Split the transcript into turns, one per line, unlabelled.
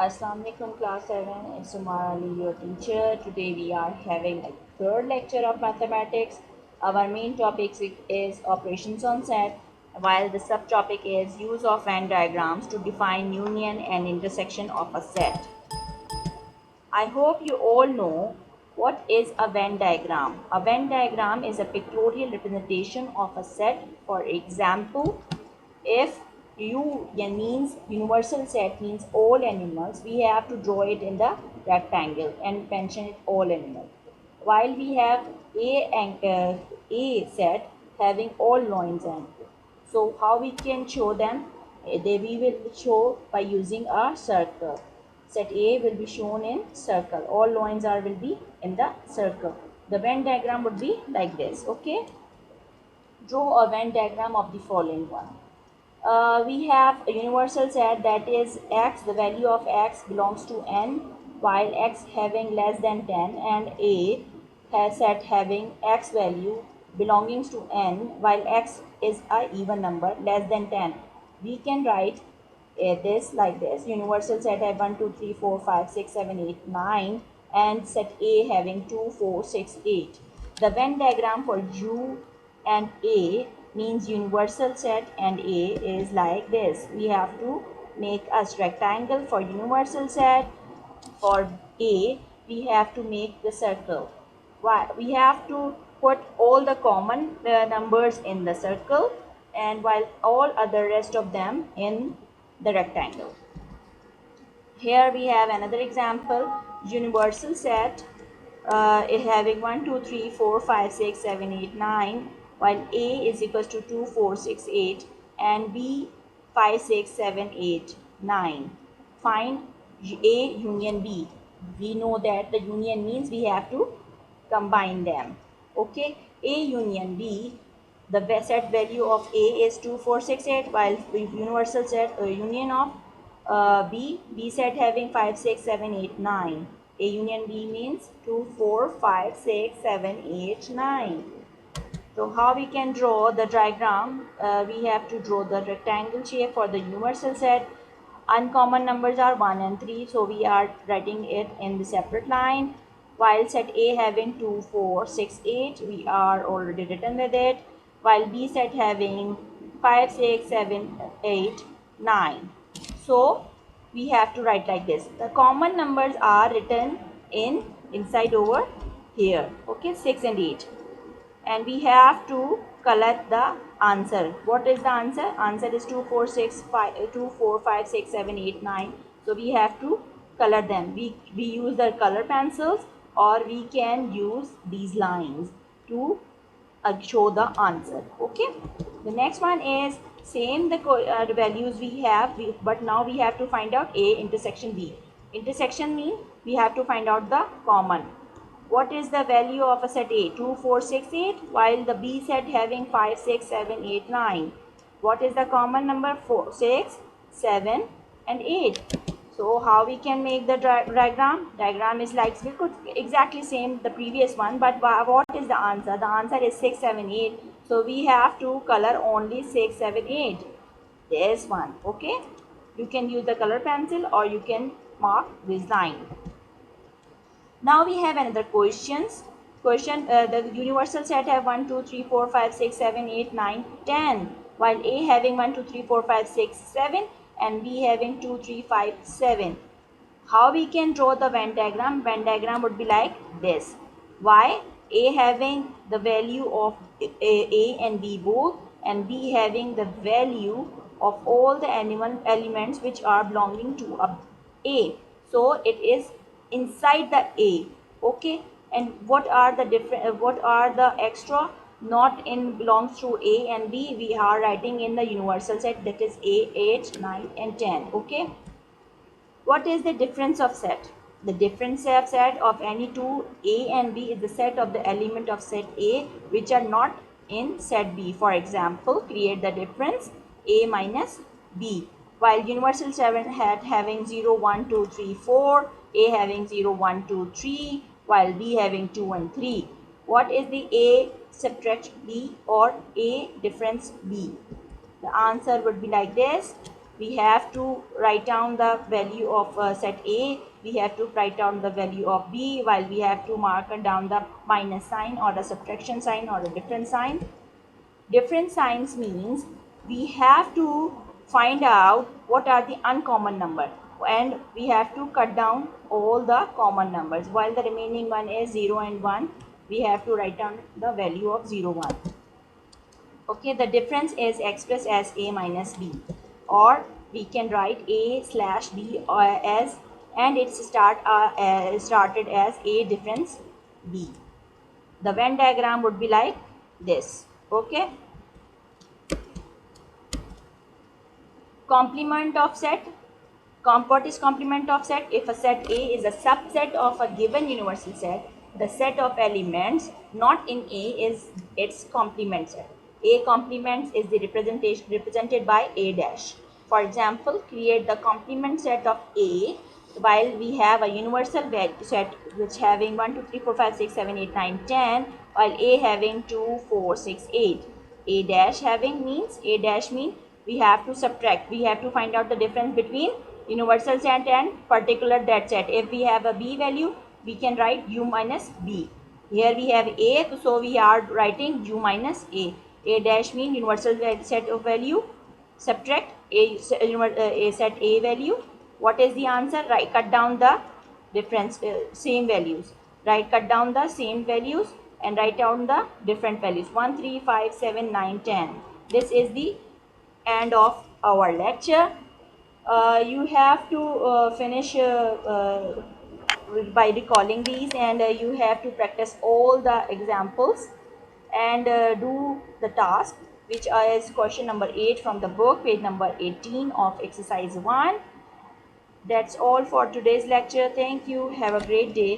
Assalamu alaikum class 7, it's Umar Ali, your teacher. Today we are having a third lecture of mathematics. Our main topic is operations on set, while the subtopic is use of Venn diagrams to define union and intersection of a set. I hope you all know what is a Venn diagram. A Venn diagram is a pictorial representation of a set. For example, if U means universal set means all animals, we have to draw it in the rectangle and mention it all animals. While we have A set having all loins and so how we can show them? We will show by using a circle. Set A will be shown in circle. All loins are will be in the circle. The Venn diagram would be like this. Okay. Draw a Venn diagram of the following one. We have a universal set that is x, the value of x belongs to n, while x having less than 10, and a has set having x value belonging to n, while x is a even number less than 10. We can write this like this: universal set have 1 2 3 4 5 6 7 8 9, and set a having 2 4 6 8. The Venn diagram for u and a means universal set and a is like this. We have to make a rectangle for universal set. For a we have to make the circle. Why? We have to put all the common numbers in the circle, and while all other rest of them in the rectangle. Here we have another example: universal set it having 1 2 3 4 5 6 7 8 9, while a is equals to 2 4 6 8 and b 5 6 7 8 9. Find a union b. We know that the union means we have to combine them. Okay, a union b, the set value of a is 2 4 6 8, while the universal set union of b set having 5 6 7 8 9. A union b means 2 4 5 6 7 8 9. So how we can draw the diagram? We have to draw the rectangle shape for the universal set. Uncommon numbers are 1 and 3, so we are writing it in the separate line. While set A having 2 4 6 8, we are already written with it. While B set having 5 6 7 8 9. So we have to write like this. The common numbers are written in inside over here. Okay, 6 and 8, and we have to collect the answer. What is the answer? Answer is 2 4 6 5 2 4 5 6 7 8 9. So we have to color them. We use the color pencils, or we can use these lines to show the answer. Okay, the next one is same the values we have, but now we have to find out a intersection b. Intersection means we have to find out the common. What is the value of a set A? 2 4 6 8, while the B set having 5 6 7 8 9. What is the common number? 4 6 7 and 8. So how we can make the diagram? Diagram is like, we could exactly same the previous one, but what is the answer? The answer is 6 7 8. So we have to color only 6 7 8. There's one. Okay, you can use the color pencil, or you can mark this line. Now we have another questions. The universal set have 1 2 3 4 5 6 7 8 9 10, while A having 1 2 3 4 5 6 7 and B having 2 3 5 7. How we can draw the Venn diagram? Venn diagram would be like this. Why? A having the value of A and B both, and B having the value of all the elements which are belonging to A. So it is inside the A. Okay. And what are the different? What are the extra? Not in belongs to A and B. We are writing in the universal set, that is A 8 9 and 10. Okay. What is the difference of set? The difference of set of any two A and B is the set of the element of set A which are not in set B. For example, create the difference A minus B. While universal 7 had having 0, 1, 2, 3, 4, A having 0, 1, 2, 3, while B having 2 and 3. What is the A subtract B or A difference B? The answer would be like this. we have to write down the value of set A, we have to write down the value of B, while we have to mark down the minus sign or the subtraction sign or a different sign. Different signs means we have to find out what are the uncommon number, and we have to cut down all the common numbers, while the remaining one is 0 and 1. We have to write down the value of 0 1. Okay, the difference is expressed as a minus b, or we can write a slash b as, and it's started as a difference b. The Venn diagram would be like this. Okay, complement of set. What is complement of set? If a set A is a subset of a given universal set, the set of elements not in A is its complement set. A complement is the representation represented by A dash. For example, create the complement set of A while we have a universal set which having 1 2 3 4 5 6 7 8 9 10, while A having 2 4 6 8. A dash having means, A dash mean we have to subtract, we have to find out the difference between universal set and particular that set. If we have a B value, we can write U minus B. Here we have A, so we are writing U minus A. A dash mean universal set of value, subtract a set A value. What is the answer? Right, cut down the difference, same values. Right, cut down the same values and write down the different values. 1 3 5 7 9 10. This is the end of our lecture. You have to finish by recalling these, and you have to practice all the examples and do the task, which is question number 8 from the book, page number 18 of exercise 1. That's all for today's lecture. Thank you. Have a great day.